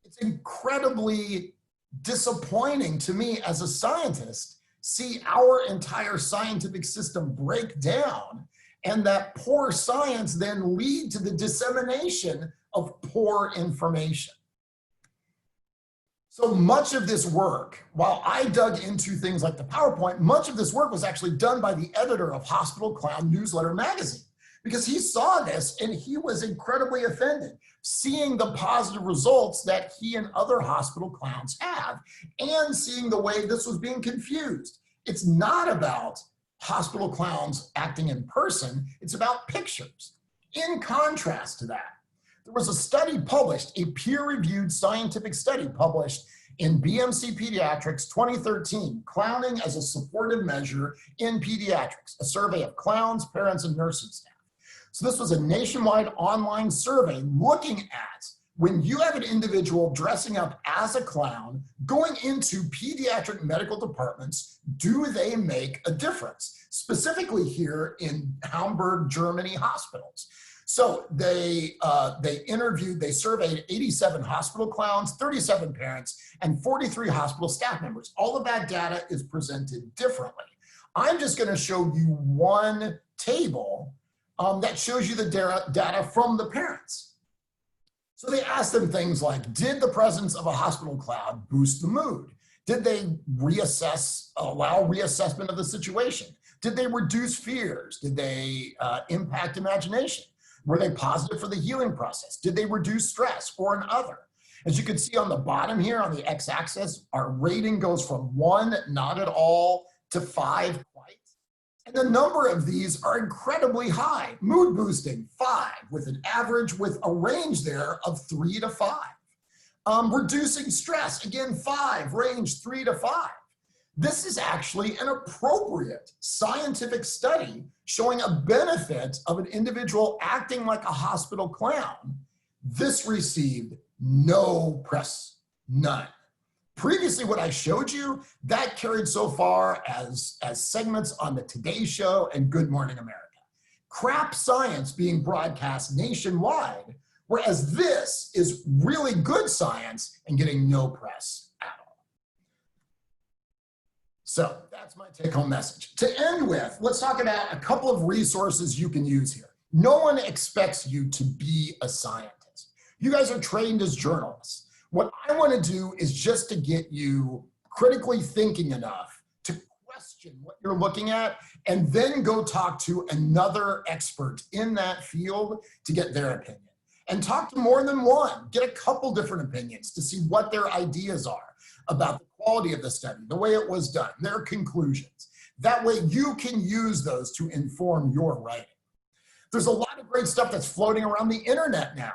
It's incredibly disappointing to me as a scientist, see our entire scientific system break down and that poor science then lead to the dissemination of poor information. So much of this work, while I dug into things like the PowerPoint, much of this work was actually done by the editor of Hospital Clown Newsletter magazine, because he saw this and he was incredibly offended, seeing the positive results that he and other hospital clowns have and seeing the way this was being confused. It's not about hospital clowns acting in person, it's about pictures. In contrast to that, there was a study published, a peer-reviewed scientific study published in BMC Pediatrics 2013, Clowning as a Supportive Measure in Pediatrics, a survey of clowns, parents, and nursing staff. So this was a nationwide online survey looking at when you have an individual dressing up as a clown going into pediatric medical departments, do they make a difference? Specifically here in Hamburg, Germany hospitals. So they surveyed 87 hospital clowns, 37 parents, and 43 hospital staff members. All of that data is presented differently. I'm just going to show you one table that shows you the data from the parents. So they asked them things like, did the presence of a hospital clown boost the mood? Did they allow reassessment of the situation? Did they reduce fears? Did they impact imagination? Were they positive for the healing process? Did they reduce stress or another? As you can see on the bottom here on the x-axis, our rating goes from 1, not at all, to 5, quite. And the number of these are incredibly high. Mood boosting, 5, with an average with a range there of 3 to 5. Reducing stress, again, 5, range 3 to 5. This is actually an appropriate scientific study showing a benefit of an individual acting like a hospital clown. This received no press, none. Previously, what I showed you, that carried so far as segments on the Today Show and Good Morning America. Crap science being broadcast nationwide, whereas this is really good science and getting no press at all. So that's my take-home message. To end with, let's talk about a couple of resources you can use here. No one expects you to be a scientist. You guys are trained as journalists. What I want to do is just to get you critically thinking enough to question what you're looking at and then go talk to another expert in that field to get their opinion. And talk to more than one. Get a couple different opinions to see what their ideas are about the quality of the study, the way it was done, their conclusions. That way you can use those to inform your writing. There's a lot of great stuff that's floating around the internet now.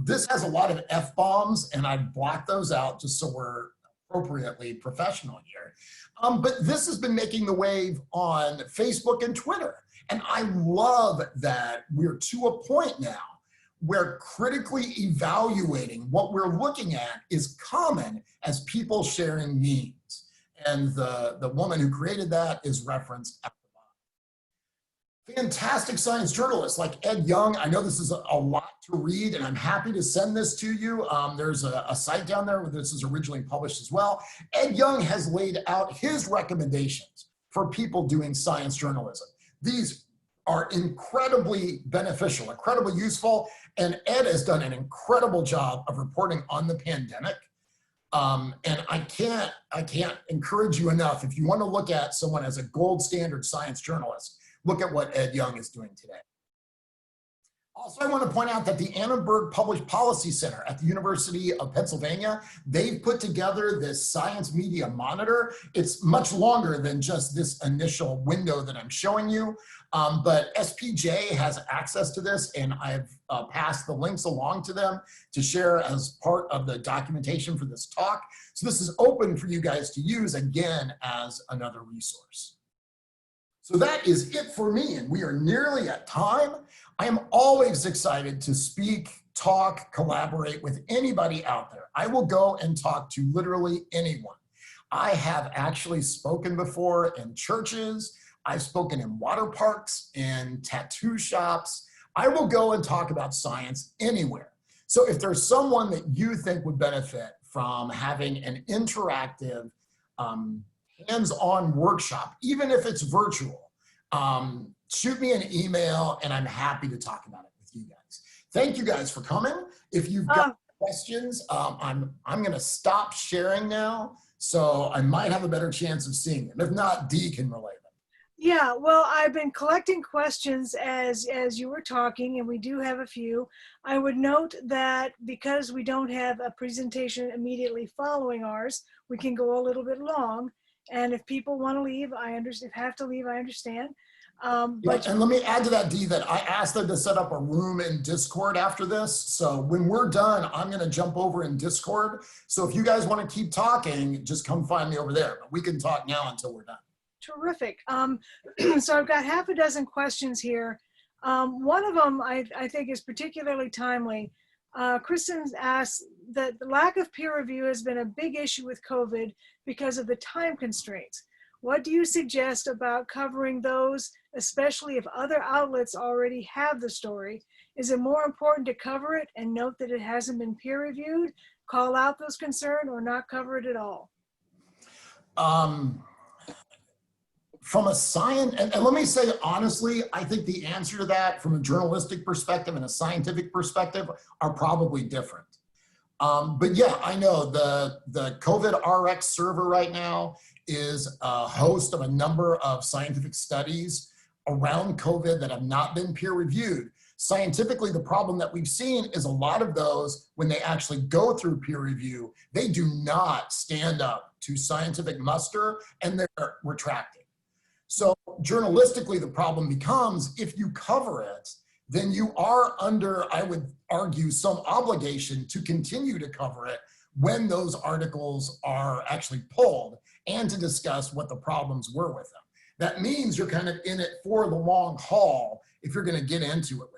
This has a lot of F-bombs, and I blocked those out just so we're appropriately professional here. But this has been making the wave on Facebook and Twitter. And I love that we're to a point now where critically evaluating what we're looking at is common as people sharing memes. And the woman who created that is referenced at the bottom. Fantastic science journalists like Ed Yong. I know this is a lot to read, and I'm happy to send this to you. There's a site down there where this is originally published as well. Ed Yong has laid out his recommendations for people doing science journalism. These are incredibly beneficial, incredibly useful, and Ed has done an incredible job of reporting on the pandemic. And I can't encourage you enough, if you want to look at someone as a gold standard science journalist, look at what Ed Yong is doing today. Also, I want to point out that the Annenberg Public Policy Center at the University of Pennsylvania, they've put together this science media monitor. It's much longer than just this initial window that I'm showing you, but SPJ has access to this, and I've passed the links along to them to share as part of the documentation for this talk. So this is open for you guys to use, again, as another resource. So that is it for me, and we are nearly at time. I am always excited to speak, talk, collaborate with anybody out there. I will go and talk to literally anyone. I have actually spoken before in churches. I've spoken in water parks, in tattoo shops. I will go and talk about science anywhere. So if there's someone that you think would benefit from having an interactive, hands-on workshop, even if it's virtual, shoot me an email and I'm happy to talk about it with you guys. Thank you guys for coming. If you've got questions, I'm going to stop sharing now, so I might have a better chance of seeing them. If not, Dee can relay them. Yeah, well, I've been collecting questions as you were talking, and we do have a few. I would note that because we don't have a presentation immediately following ours, we can go a little bit long. And if people want to leave, I understand. If have to leave, I understand. But and let me add to that, Dee, that I asked them to set up a room in Discord after this. So when we're done, I'm going to jump over in Discord. So if you guys want to keep talking, just come find me over there. But we can talk now until we're done. Terrific. So I've got half a dozen questions here. One of them I think is particularly timely. Kristen asks that the lack of peer review has been a big issue with COVID because of the time constraints. What do you suggest about covering those, especially if other outlets already have the story? Is it more important to cover it and note that it hasn't been peer reviewed, call out those concerns, or not cover it at all? From a science, and let me say honestly, I think the answer to that from a journalistic perspective and a scientific perspective are probably different. But yeah, I know the COVID RX server right now is a host of a number of scientific studies around COVID that have not been peer reviewed. Scientifically, the problem that we've seen is a lot of those, when they actually go through peer review, they do not stand up to scientific muster and they're retracted. So journalistically, the problem becomes if you cover it, then you are under, I would argue, some obligation to continue to cover it when those articles are actually pulled and to discuss what the problems were with them. That means you're kind of in it for the long haul if you're going to get into it with this.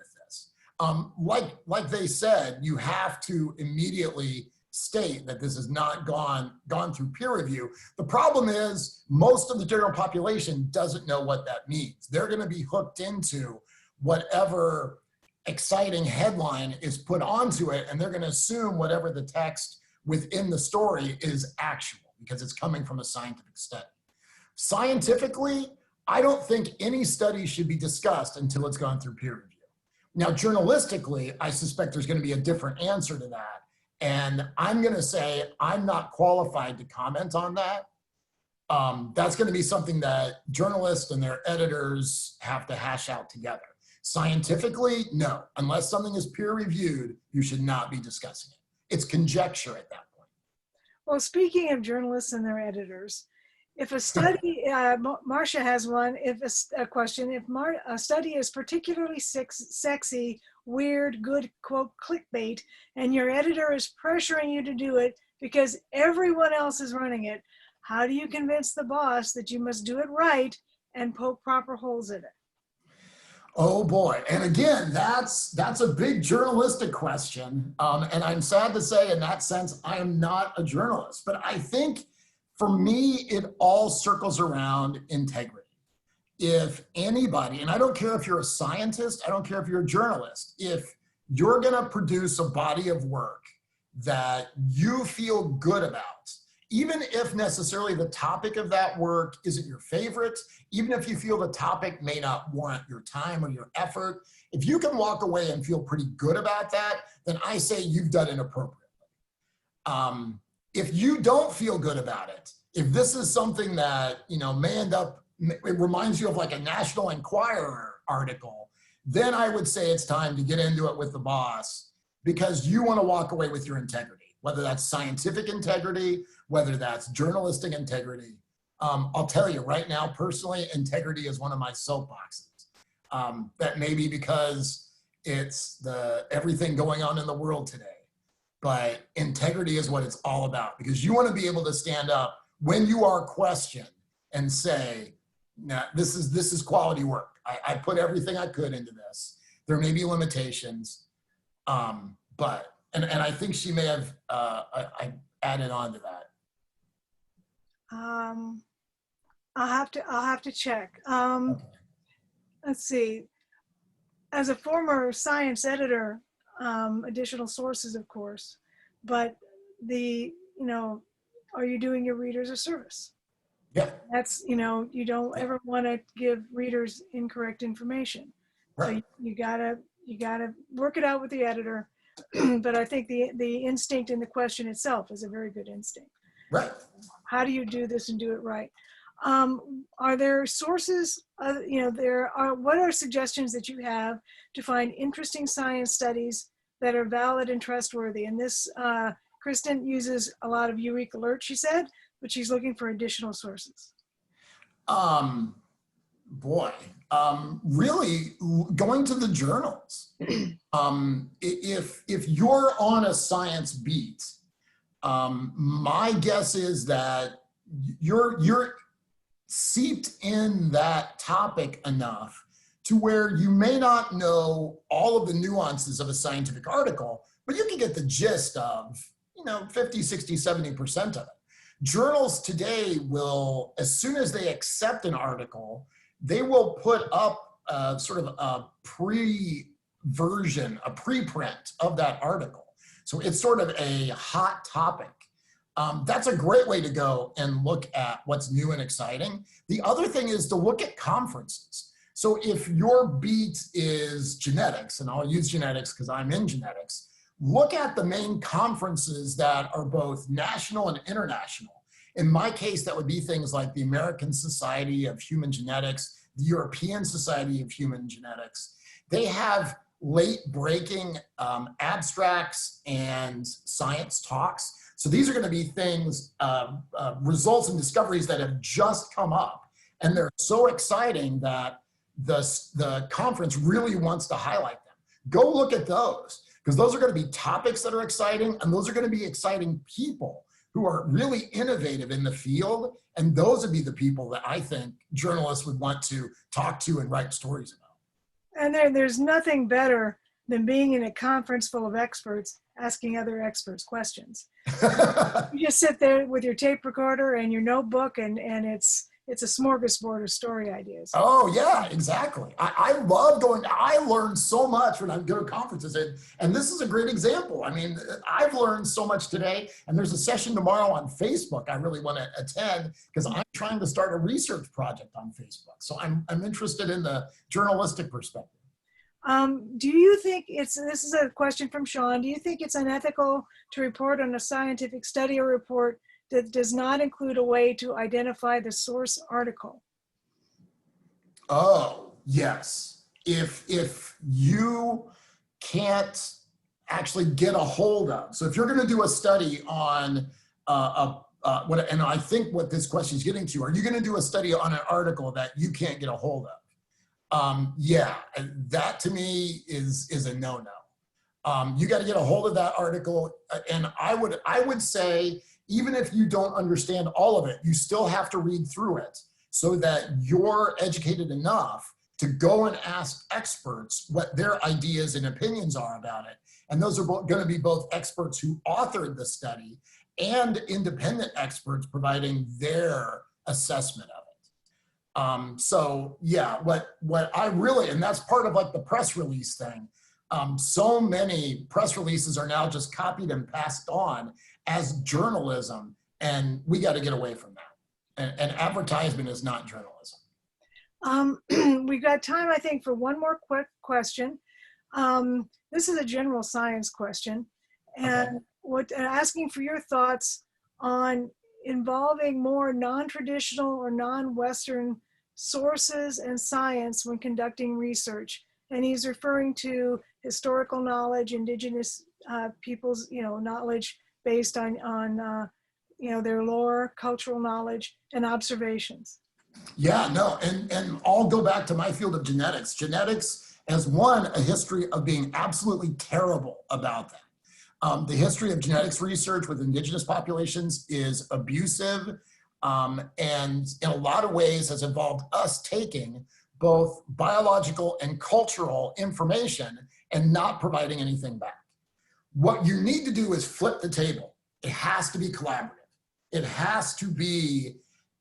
Like they said, you have to immediately state that this has not gone through peer review. The problem is most of the general population doesn't know what that means. They're going to be hooked into whatever exciting headline is put onto it, and they're going to assume whatever the text within the story is actual because it's coming from a scientific study. Scientifically, I don't think any study should be discussed until it's gone through peer review. Now, journalistically, I suspect there's going to be a different answer to that. And I'm going to say I'm not qualified to comment on that. That's going to be something that journalists and their editors have to hash out together. Scientifically, no. Unless something is peer reviewed, you should not be discussing it. It's conjecture at that point. Well, speaking of journalists and their editors, if a study, Marcia has one, if a question, if a study is particularly sexy, weird, good, quote, clickbait, and your editor is pressuring you to do it because everyone else is running it, how do you convince the boss that you must do it right and poke proper holes in it? Oh boy. And again, that's a big journalistic question. And I'm sad to say in that sense, I am not a journalist, but I think for me, it all circles around integrity. If anybody, and I don't care if you're a scientist, I don't care if you're a journalist, if you're going to produce a body of work that you feel good about, even if necessarily the topic of that work isn't your favorite, even if you feel the topic may not warrant your time or your effort, if you can walk away and feel pretty good about that, then I say you've done it appropriately. If you don't feel good about it, if this is something that, may end up, it reminds you of like a National Enquirer article, then I would say it's time to get into it with the boss because you want to walk away with your integrity, whether that's scientific integrity, whether that's journalistic integrity. I'll tell you right now, personally, integrity is one of my soapboxes. That may be because it's everything going on in the world today. But integrity is what it's all about because you want to be able to stand up when you are questioned and say, nah, this is quality work. I put everything I could into this. There may be limitations, but I think she may have I added on to that. I'll have to check. Okay. Let's see. As a former science editor, additional sources, of course, but are you doing your readers a service? Yeah. That's, you don't ever want to give readers incorrect information. Right. So you gotta work it out with the editor. But I think the instinct in the question itself is a very good instinct. Right. How do you do this and do it right? Are there sources, what are suggestions that you have to find interesting science studies that are valid and trustworthy? And this, Kristen uses a lot of Eureka Alert, she said, but she's looking for additional sources. Really going to the journals. If you're on a science beat, my guess is that you're seeped in that topic enough to where you may not know all of the nuances of a scientific article, but you can get the gist of, 50, 60, 70% of it. Journals today will, as soon as they accept an article, they will put up sort of a pre-version, a preprint of that article. So it's sort of a hot topic. That's a great way to go and look at what's new and exciting. The other thing is to look at conferences. So if your beat is genetics, and I'll use genetics because I'm in genetics, look at the main conferences that are both national and international. In my case, that would be things like the American Society of Human Genetics, the European Society of Human Genetics. They have late breaking abstracts and science talks. So these are going to be things, results and discoveries that have just come up. And they're so exciting that the conference really wants to highlight them. Go look at those, because those are going to be topics that are exciting, and those are going to be exciting people who are really innovative in the field. And those would be the people that I think journalists would want to talk to and write stories about. And there's nothing better than being in a conference full of experts asking other experts questions. You just sit there with your tape recorder and your notebook, and it's a smorgasbord of story ideas. Oh yeah, exactly. I love going. I learn so much when I go to conferences, and this is a great example. I mean, I've learned so much today, and there's a session tomorrow on Facebook I really want to attend, because I'm trying to start a research project on Facebook. So I'm interested in the journalistic perspective. Do you think this is a question from Sean, do you think it's unethical to report on a scientific study or report that does not include a way to identify the source article? Oh, yes. If you can't actually get a hold of, so if you're going to do a study on and I think what this question is getting to, are you going to do a study on an article that you can't get a hold of? Yeah, that to me is a no-no. You got to get a hold of that article, and I would say, even if you don't understand all of it, you still have to read through it so that you're educated enough to go and ask experts what their ideas and opinions are about it. And those are going to be both experts who authored the study and independent experts providing their assessment of it. So yeah, what I really, and that's part of like the press release thing. So many press releases are now just copied and passed on as journalism, and we got to get away from that. And advertisement is not journalism. We've got time, I think, for one more quick question. This is a general science question, and asking for your thoughts on involving more non-traditional or non-Western sources and science when conducting research. And he's referring to historical knowledge, indigenous people's, knowledge based on their lore, cultural knowledge, and observations. Yeah, no, and I'll go back to my field of genetics. Genetics has a history of being absolutely terrible about that. The history of genetics research with indigenous populations is abusive, and in a lot of ways has involved us taking both biological and cultural information and not providing anything back. What you need to do is flip the table. It has to be collaborative. It has to be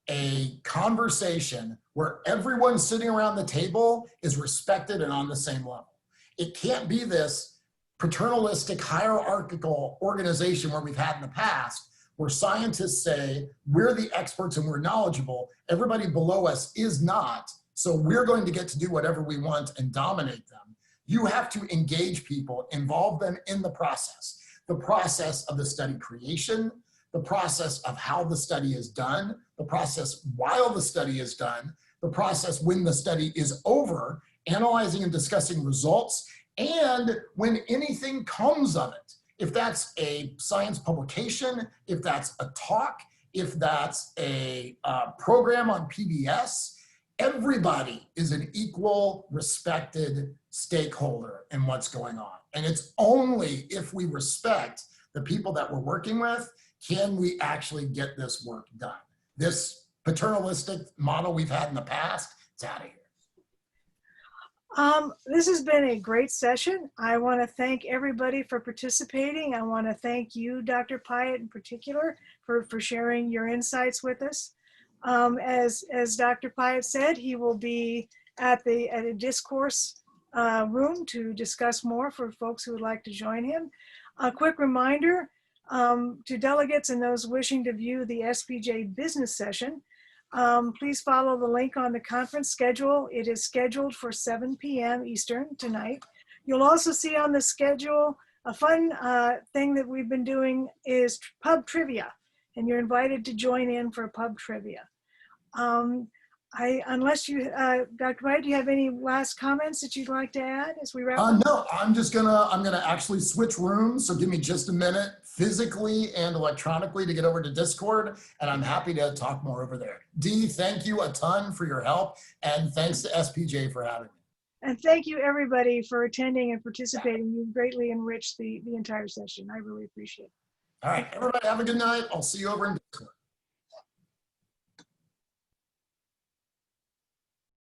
a conversation where everyone sitting around the table is respected and on the same level. It can't be this paternalistic hierarchical organization where we've had in the past, where scientists say, we're the experts and we're knowledgeable, everybody below us is not, so we're going to get to do whatever we want and dominate them. You have to engage people, involve them in the process of the study creation, the process of how the study is done, the process while the study is done, the process when the study is over, analyzing and discussing results, and when anything comes of it. If that's a science publication, if that's a talk, if that's a program on PBS, everybody is an equal, respected stakeholder in what's going on. And it's only if we respect the people that we're working with can we actually get this work done. This paternalistic model we've had in the past, it's out of here. This has been a great session. I want to thank everybody for participating. I want to thank you, Dr. Pyatt, in particular, for sharing your insights with us. As Dr. Pyatt said, he will be at a discourse room to discuss more for folks who would like to join him. A quick reminder to delegates and those wishing to view the SBJ business session, please follow the link on the conference schedule. It is scheduled for 7 p.m. Eastern tonight. You'll also see on the schedule a fun thing that we've been doing is pub trivia, and you're invited to join in for pub trivia. Unless you, Dr. White, do you have any last comments that you'd like to add as we wrap up? No, I'm gonna actually switch rooms. So give me just a minute physically and electronically to get over to Discord, and I'm happy to talk more over there. Dee, thank you a ton for your help, and thanks to SPJ for having me. And thank you, everybody, for attending and participating. You've greatly enriched the entire session. I really appreciate it. All right, everybody have a good night. I'll see you over in Discord.